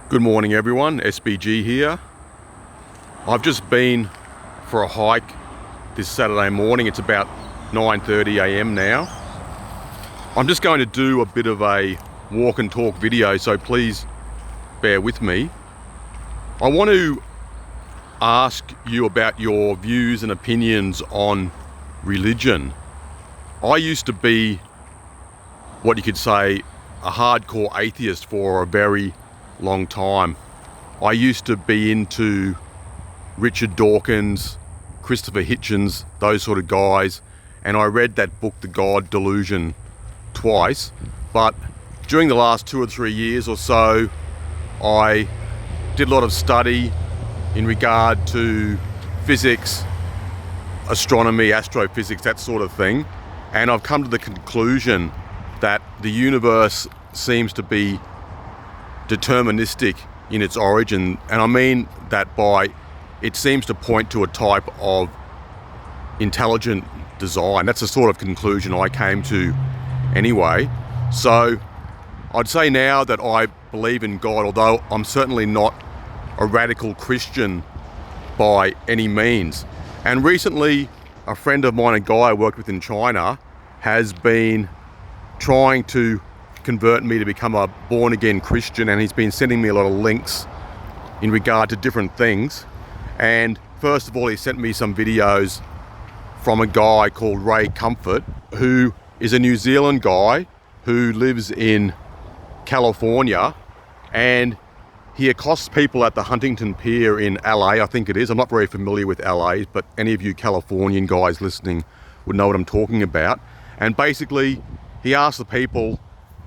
Good morning everyone, SBG here. I've just been for a hike this Saturday morning. It's about 9:30 a.m. now. I'm just going to do a bit of a walk and talk video, so please bear with me. I want to ask you about your views and opinions on religion. I used to be what you could say a hardcore atheist for a very long time. I used to be into Richard Dawkins, Christopher Hitchens, those sort of guys, and I read that book, The God Delusion, twice. But during the last 2 or 3 years or so, I did a lot of study in regard to physics, astronomy, astrophysics, that sort of thing, and I've come to the conclusion that the universe seems to be deterministic in its origin, and I mean that by it seems to point to a type of intelligent design. That's the sort of conclusion I came to anyway. So I'd say now that I believe in God, although I'm certainly not a radical Christian by any means. And recently a friend of mine, a guy I worked with in China, has been trying to convert me to become a born-again Christian, and he's been sending me a lot of links in regard to different things. And first of all, he sent me some videos from a guy called Ray Comfort, who is a New Zealand guy who lives in California, and he accosts people at the Huntington Pier in LA, I think it is. I'm not very familiar with LA, but any of you Californian guys listening would know what I'm talking about. And basically he asks the people,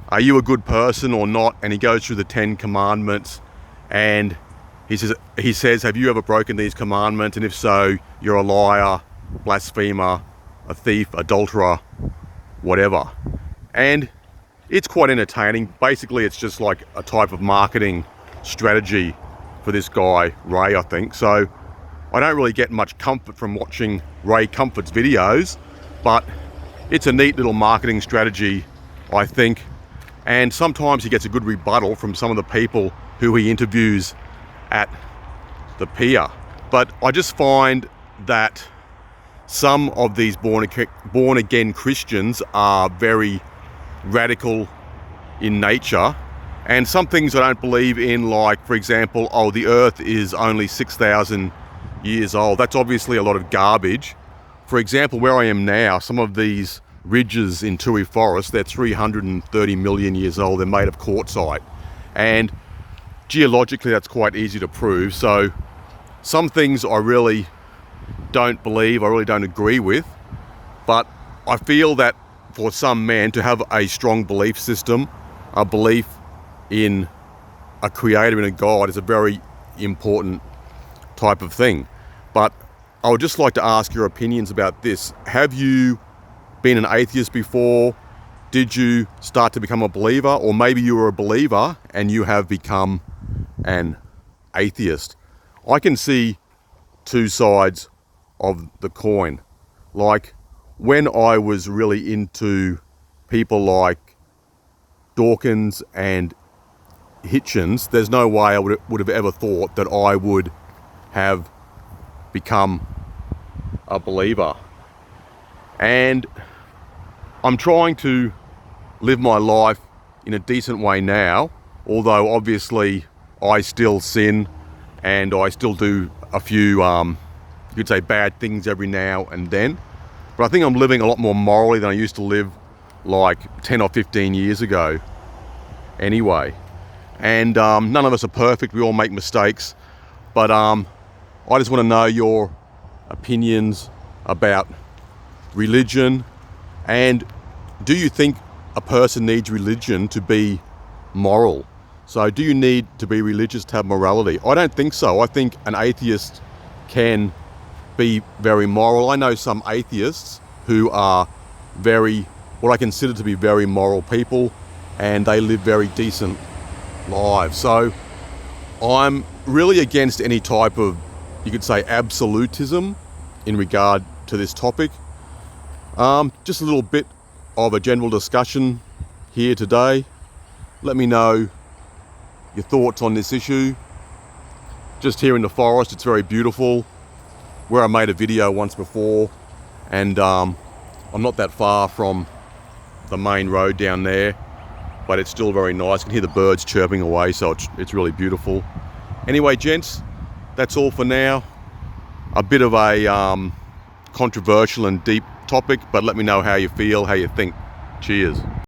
are you a good person or not? And he goes through the 10 commandments, and he says, have you ever broken these commandments? And if so, you're a liar, blasphemer, a thief, adulterer, whatever. And it's quite entertaining. Basically, it's just like a type of marketing strategy for this guy, Ray, I think. So I don't really get much comfort from watching Ray Comfort's videos, but it's a neat little marketing strategy, I think. And sometimes he gets a good rebuttal from some of the people who he interviews at the pier. But I just find that some of these born-again Christians are very radical in nature, and some things I don't believe in, like, for example, the earth is only 6,000 years old. That's obviously a lot of garbage. For example, where I am now, some of these ridges in Toohey Forest, they're 330 million years old. They're made of quartzite, and geologically that's quite easy to prove. So some things I really don't believe, I really don't agree with, but I feel that for some men to have a strong belief system, a belief in a creator and a God, is a very important type of thing. But I would just like to ask your opinions about this. Have you been an atheist before? Did you start to become a believer? Or maybe you were a believer and you have become an atheist. I can see two sides of the coin. Like, when I was really into people like Dawkins and Hitchens, there's no way I would have ever thought that I would have become a believer. And I'm trying to live my life in a decent way now, although obviously I still sin and I still do a few, you could say, bad things every now and then. But I think I'm living a lot more morally than I used to live like 10 or 15 years ago anyway. And none of us are perfect, we all make mistakes, but I just want to know your opinions about religion. And do you think a person needs religion to be moral? So do you need to be religious to have morality? I don't think so. I think an atheist can be very moral. I know some atheists who are what I consider to be very moral people, and they live very decent lives. So I'm really against any type of, you could say, absolutism in regard to this topic. Just a little bit of a general discussion here today. Let me know your thoughts on this issue. Just here in the forest, it's very beautiful. Where I made a video once before, and I'm not that far from the main road down there, but it's still very nice. You can hear the birds chirping away, so it's really beautiful. Anyway, gents, that's all for now. A bit of a controversial and deep topic, but let me know how you feel, how you think. Cheers.